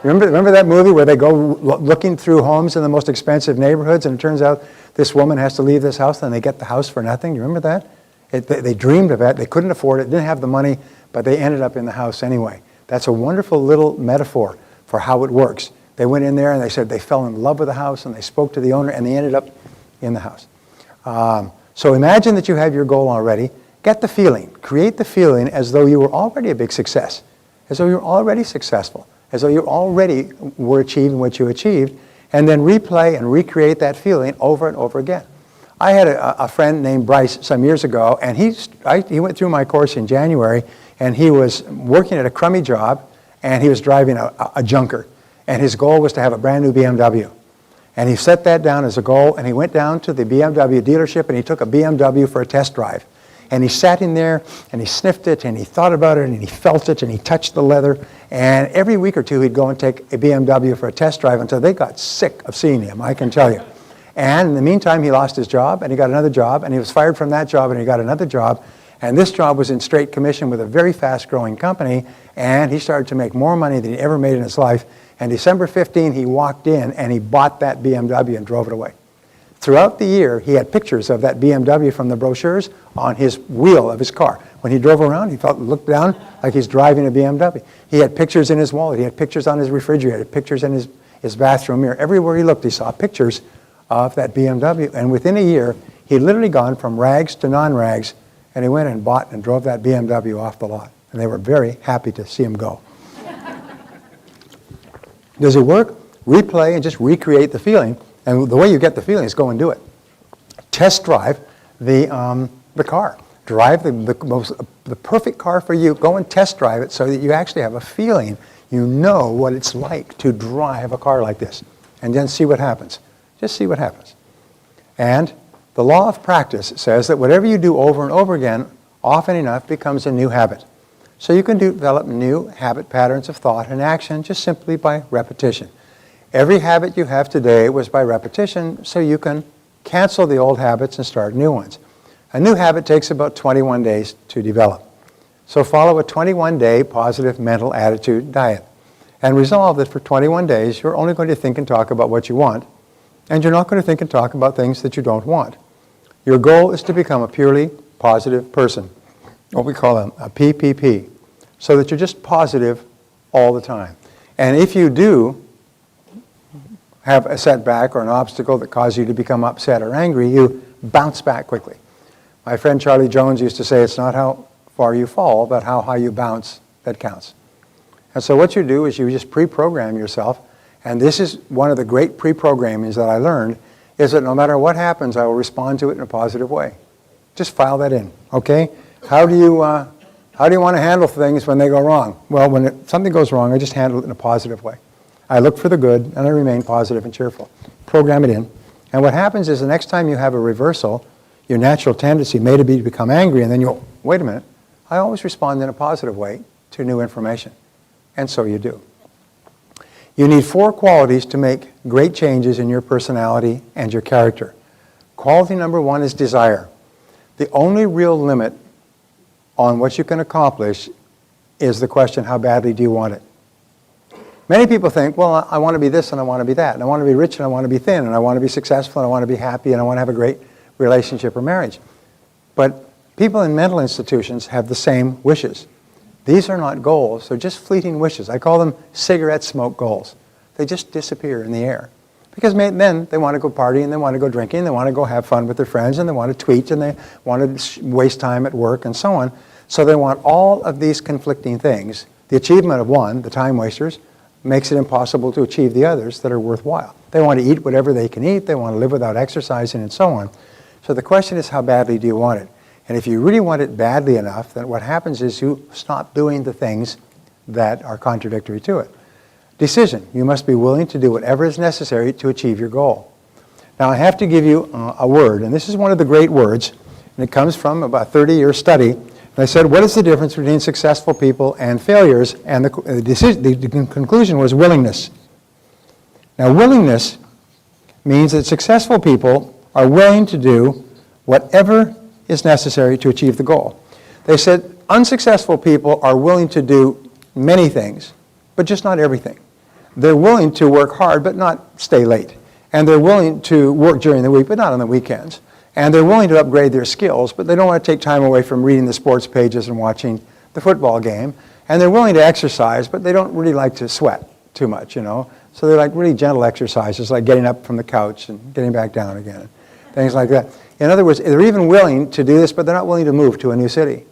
Remember that movie where they go looking through homes in the most expensive neighborhoods, and it turns out this woman has to leave this house, and they get the house for nothing? You remember that? They dreamed of it. They couldn't afford it, didn't have the money, but they ended up in the house anyway. That's a wonderful little metaphor for how it works. They went in there and they said they fell in love with the house, and they spoke to the owner, and they ended up in the house. So imagine that you have your goal already. Get the feeling. Create the feeling as though you were already a big success, as though you're already successful, as though you already were achieving what you achieved, and then replay and recreate that feeling over and over again. I had a friend named Bryce some years ago, and he went through my course in January, and he was working at a crummy job, and he was driving a junker, and his goal was to have a brand new BMW. And he set that down as a goal, and he went down to the BMW dealership, and he took a BMW for a test drive. And he sat in there, and he sniffed it, and he thought about it, and he felt it, and he touched the leather. And every week or two, he'd go and take a BMW for a test drive until they got sick of seeing him, I can tell you. And in the meantime, he lost his job, and he got another job, and he was fired from that job, and he got another job. And this job was in straight commission with a very fast-growing company, and he started to make more money than he ever made in his life. And December 15, he walked in, and he bought that BMW and drove it away. Throughout the year, he had pictures of that BMW from the brochures on his wheel of his car. When he drove around, he looked down like he's driving a BMW. He had pictures in his wallet. He had pictures on his refrigerator, pictures in his bathroom mirror. Everywhere he looked, he saw pictures of that BMW. And within a year, he'd literally gone from rags to non-rags, and he went and bought and drove that BMW off the lot. And they were very happy to see him go. Does it work? Replay and just recreate the feeling. And the way you get the feeling is go and do it. Test drive the car. Drive the perfect car for you. Go and test drive it so that you actually have a feeling. You know what it's like to drive a car like this. And then see what happens. Just see what happens. And the law of practice says that whatever you do over and over again, often enough becomes a new habit. So you can develop new habit patterns of thought and action just simply by repetition. Every habit you have today was by repetition, so you can cancel the old habits and start new ones. A new habit takes about 21 days to develop. So follow a 21-day positive mental attitude diet and resolve that for 21 days you're only going to think and talk about what you want, and you're not going to think and talk about things that you don't want. Your goal is to become a purely positive person, what we call a PPP, so that you're just positive all the time. And if you do have a setback or an obstacle that causes you to become upset or angry, you bounce back quickly. My friend Charlie Jones used to say, it's not how far you fall, but how high you bounce that counts. And so what you do is you just pre-program yourself, And this is one of the great pre-programmings that I learned, is that no matter what happens, I will respond to it in a positive way. Just file that in, okay? How do you want to handle things when they go wrong? Well, when something goes wrong, I just handle it in a positive way. I look for the good, and I remain positive and cheerful. Program it in. And what happens is the next time you have a reversal, your natural tendency may be to become angry, and then you'll, wait a minute, I always respond in a positive way to new information. And so you do. You need 4 qualities to make great changes in your personality and your character. Quality number 1 is desire. The only real limit on what you can accomplish is the question, how badly do you want it? Many people think, well, I want to be this and I want to be that, and I want to be rich and I want to be thin, and I want to be successful and I want to be happy and I want to have a great relationship or marriage. But people in mental institutions have the same wishes. These are not goals, they're just fleeting wishes. I call them cigarette smoke goals. They just disappear in the air. Because then they want to go partying, they want to go drinking, they want to go have fun with their friends, and they want to tweet, and they want to waste time at work, and so on. So they want all of these conflicting things. The achievement of one, the time wasters, makes it impossible to achieve the others that are worthwhile. They want to eat whatever they can eat, they want to live without exercising, and so on. So the question is, how badly do you want it? And if you really want it badly enough, then what happens is you stop doing the things that are contradictory to it. Decision. You must be willing to do whatever is necessary to achieve your goal. Now I have to give you a word, and this is one of the great words, and it comes from about 30-year study. And I said, what is the difference between successful people and failures? And the conclusion was willingness. Now willingness means that successful people are willing to do whatever is necessary to achieve the goal. They said unsuccessful people are willing to do many things, but just not everything. They're willing to work hard, but not stay late. And they're willing to work during the week, but not on the weekends. And they're willing to upgrade their skills, but they don't want to take time away from reading the sports pages and watching the football game. And they're willing to exercise, but they don't really like to sweat too much, you know. So they're like really gentle exercises, like getting up from the couch and getting back down again, things like that. In other words, they're even willing to do this, but they're not willing to move to a new city.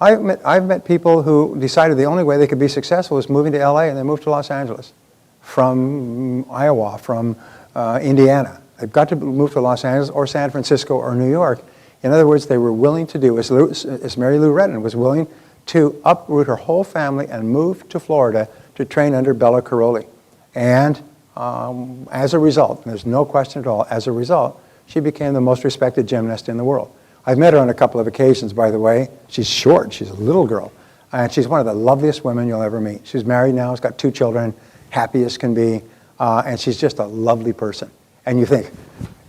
I've met people who decided the only way they could be successful was moving to LA, and they moved to Los Angeles from Iowa, from Indiana. They've got to move to Los Angeles or San Francisco or New York. In other words, they were willing to do, as Mary Lou Retton was willing to uproot her whole family and move to Florida to train under Bella Caroli. And as a result, and there's no question at all, as a result, she became the most respected gymnast in the world. I've met her on a couple of occasions, by the way. She's short, she's a little girl, and she's one of the loveliest women you'll ever meet. She's married now, has got 2 children, happy as can be, and she's just a lovely person. And you think,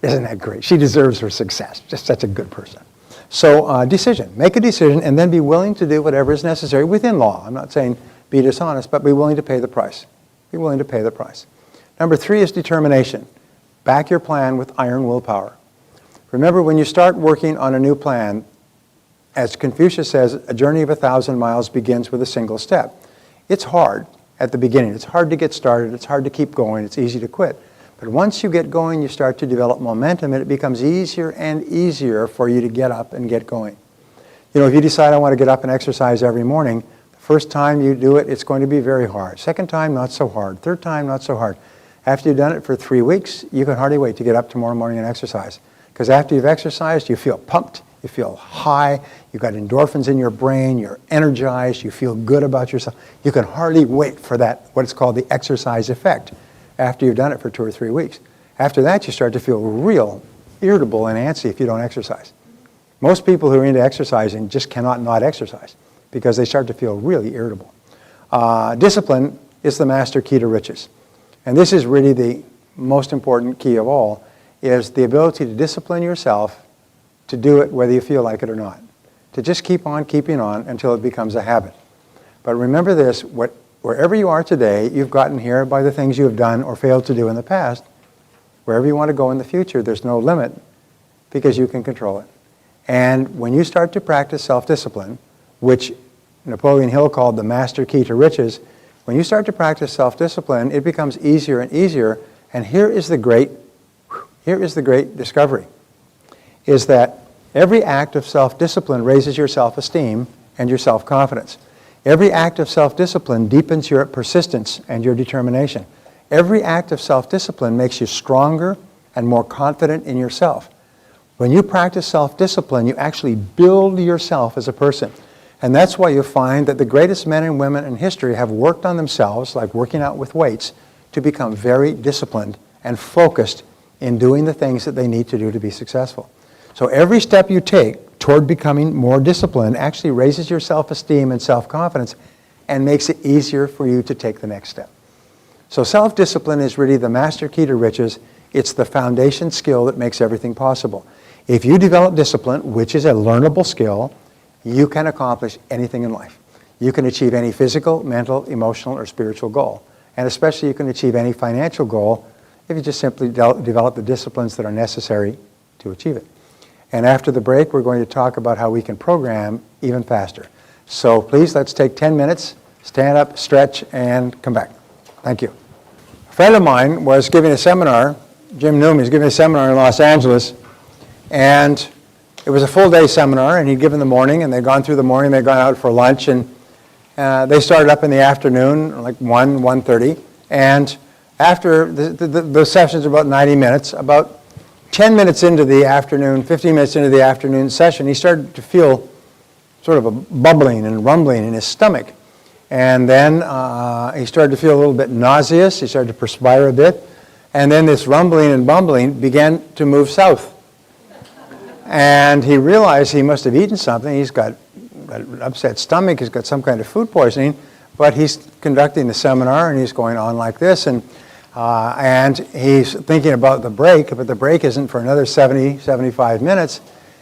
isn't that great? She deserves her success, just such a good person. So decision, make a decision and then be willing to do whatever is necessary within law. I'm not saying be dishonest, but be willing to pay the price. Be willing to pay the price. Number 3 is determination. Back your plan with iron willpower. Remember, when you start working on a new plan, as Confucius says, a journey of 1,000 miles begins with a single step. It's hard at the beginning. It's hard to get started. It's hard to keep going. It's easy to quit. But once you get going, you start to develop momentum, and it becomes easier and easier for you to get up and get going. You know, if you decide I want to get up and exercise every morning, the first time you do it, it's going to be very hard. Second time, not so hard. Third time, not so hard. After you've done it for 3 weeks, you can hardly wait to get up tomorrow morning and exercise. Because after you've exercised, you feel pumped, you feel high, you've got endorphins in your brain, you're energized, you feel good about yourself. You can hardly wait for that, what is called the exercise effect, after you've done it for 2 or 3 weeks. After that, you start to feel real irritable and antsy if you don't exercise. Most people who are into exercising just cannot not exercise because they start to feel really irritable. Discipline is the master key to riches. And this is really the most important key of all, is the ability to discipline yourself to do it whether you feel like it or not. To just keep on keeping on until it becomes a habit. But remember this, wherever you are today, you've gotten here by the things you have done or failed to do in the past. Wherever you want to go in the future, there's no limit because you can control it. And when you start to practice self-discipline, which Napoleon Hill called the master key to riches, when you start to practice self-discipline, it becomes easier and easier. And here is the great discovery, is that every act of self-discipline raises your self-esteem and your self-confidence. Every act of self-discipline deepens your persistence and your determination. Every act of self-discipline makes you stronger and more confident in yourself. When you practice self-discipline, you actually build yourself as a person. And that's why you find that the greatest men and women in history have worked on themselves, like working out with weights, to become very disciplined and focused in doing the things that they need to do to be successful. So every step you take toward becoming more disciplined actually raises your self-esteem and self-confidence and makes it easier for you to take the next step. So self-discipline is really the master key to riches. It's the foundation skill that makes everything possible. If you develop discipline, which is a learnable skill, you can accomplish anything in life. You can achieve any physical, mental, emotional, or spiritual goal. And especially you can achieve any financial goal if you just simply develop the disciplines that are necessary to achieve it. And after the break, we're going to talk about how we can program even faster. So please, let's take 10 minutes, stand up, stretch, and come back. Thank you. A friend of mine was giving a seminar, Jim Newman, was giving a seminar in Los Angeles, and it was a full-day seminar, and he'd given the morning, and they'd gone through the morning, they'd gone out for lunch, and they started up in the afternoon, like 1:30, and after the sessions are about 90 minutes, about 10 minutes into the afternoon, 15 minutes into the afternoon session, he started to feel sort of a bubbling and rumbling in his stomach. And then he started to feel a little bit nauseous, he started to perspire a bit, and then this rumbling and bumbling began to move south. And he realized he must have eaten something. He's got an upset stomach, he's got some kind of food poisoning, but he's conducting the seminar and he's going on like this, and he's thinking about the break, but the break isn't for another 75 minutes,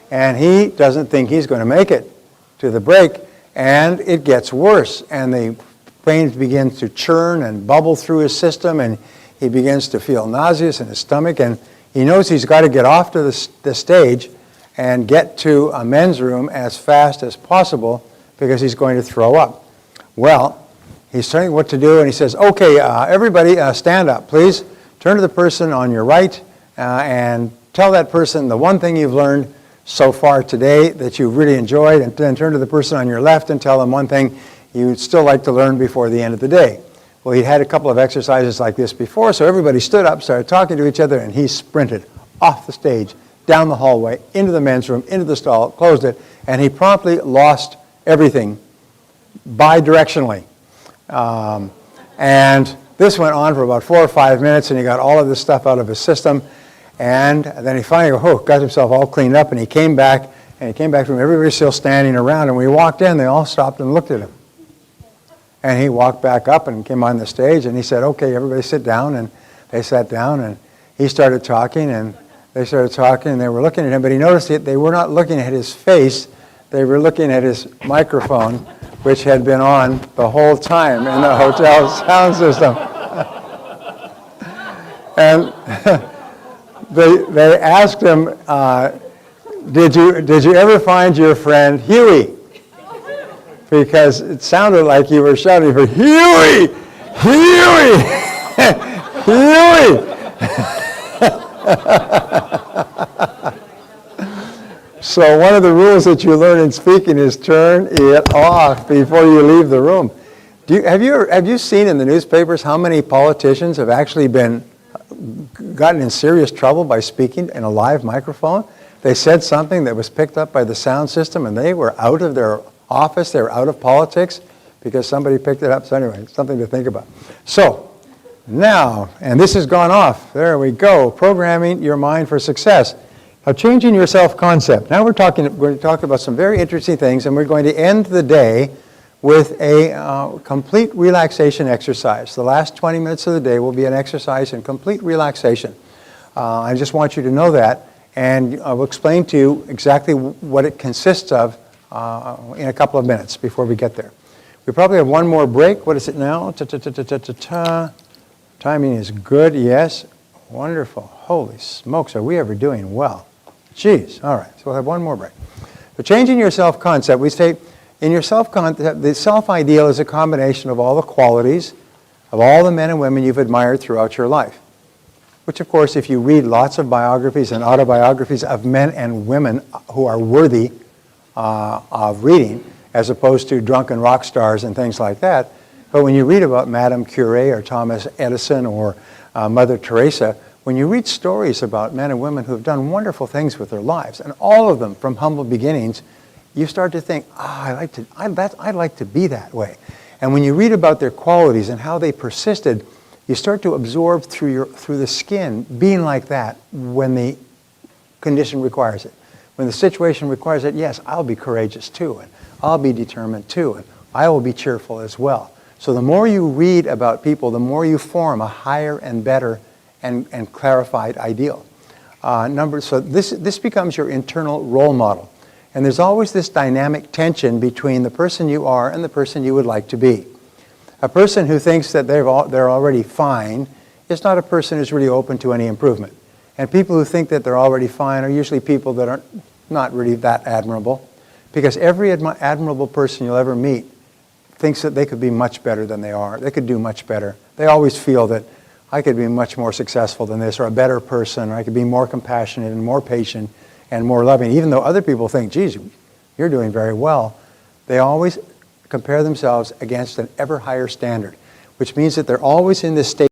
and he doesn't think he's going to make it to the break, and it gets worse, and the brain begins to churn and bubble through his system, and he begins to feel nauseous in his stomach, and he knows he's got to get off to the stage and get to a men's room as fast as possible because he's going to throw up. Well, he's telling what to do, and he says, okay, everybody stand up, please. Turn to the person on your right and tell that person the one thing you've learned so far today that you've really enjoyed, and then turn to the person on your left and tell them one thing you'd still like to learn before the end of the day. Well, he'd had a couple of exercises like this before, so everybody stood up, started talking to each other, and he sprinted off the stage, down the hallway, into the men's room, into the stall, closed it, and he promptly lost everything bidirectionally. And this went on for about 4 or 5 minutes, and he got all of this stuff out of his system, and then he finally got himself all cleaned up, and he came back, from everybody still standing around, and when he walked in, they all stopped and looked at him. And he walked back up and came on the stage, and he said, okay, everybody sit down, and they sat down, and he started talking, and they started talking, and they were looking at him, but he noticed that they were not looking at his face, they were looking at his microphone, which had been on the whole time in the hotel sound system. And they asked him, did you ever find your friend Huey? Because it sounded like you were shouting for Huey! Huey! Huey! So one of the rules that you learn in speaking is turn it off before you leave the room. Have you seen in the newspapers how many politicians have actually gotten in serious trouble by speaking in a live microphone? They said something that was picked up by the sound system, and they were out of their office, they were out of politics because somebody picked it up. So anyway, something to think about. So now, and this has gone off. There we go. Programming your mind for success. Now, changing your self-concept. Now we're going to talk about some very interesting things, and we're going to end the day with a complete relaxation exercise. The last 20 minutes of the day will be an exercise in complete relaxation. I just want you to know that, and I will explain to you exactly what it consists of in a couple of minutes before we get there. We probably have one more break. What is it now? Timing is good, yes. Wonderful. Holy smokes, are we ever doing well? Jeez. All right, so we'll have one more break. But changing your self-concept, we say in your self-concept, the self-ideal is a combination of all the qualities of all the men and women you've admired throughout your life. Which, of course, if you read lots of biographies and autobiographies of men and women who are worthy of reading, as opposed to drunken rock stars and things like that, But when you read about Madame Curie or Thomas Edison or Mother Teresa, when you read stories about men and women who have done wonderful things with their lives, and all of them from humble beginnings, you start to think, I'd like to be that way. And when you read about their qualities and how they persisted, you start to absorb through the skin being like that when the condition requires it. When the situation requires it, yes, I'll be courageous too, and I'll be determined too, and I will be cheerful as well. So the more you read about people, the more you form a higher and better and clarified ideal. So this becomes your internal role model. And there's always this dynamic tension between the person you are and the person you would like to be. A person who thinks that they're already fine is not a person who's really open to any improvement. And people who think that they're already fine are usually people that are not really that admirable, because every admirable person you'll ever meet thinks that they could be much better than they are. They could do much better. They always feel that I could be much more successful than this, or a better person, or I could be more compassionate and more patient and more loving. Even though other people think, geez, you're doing very well, they always compare themselves against an ever higher standard, which means that they're always in this state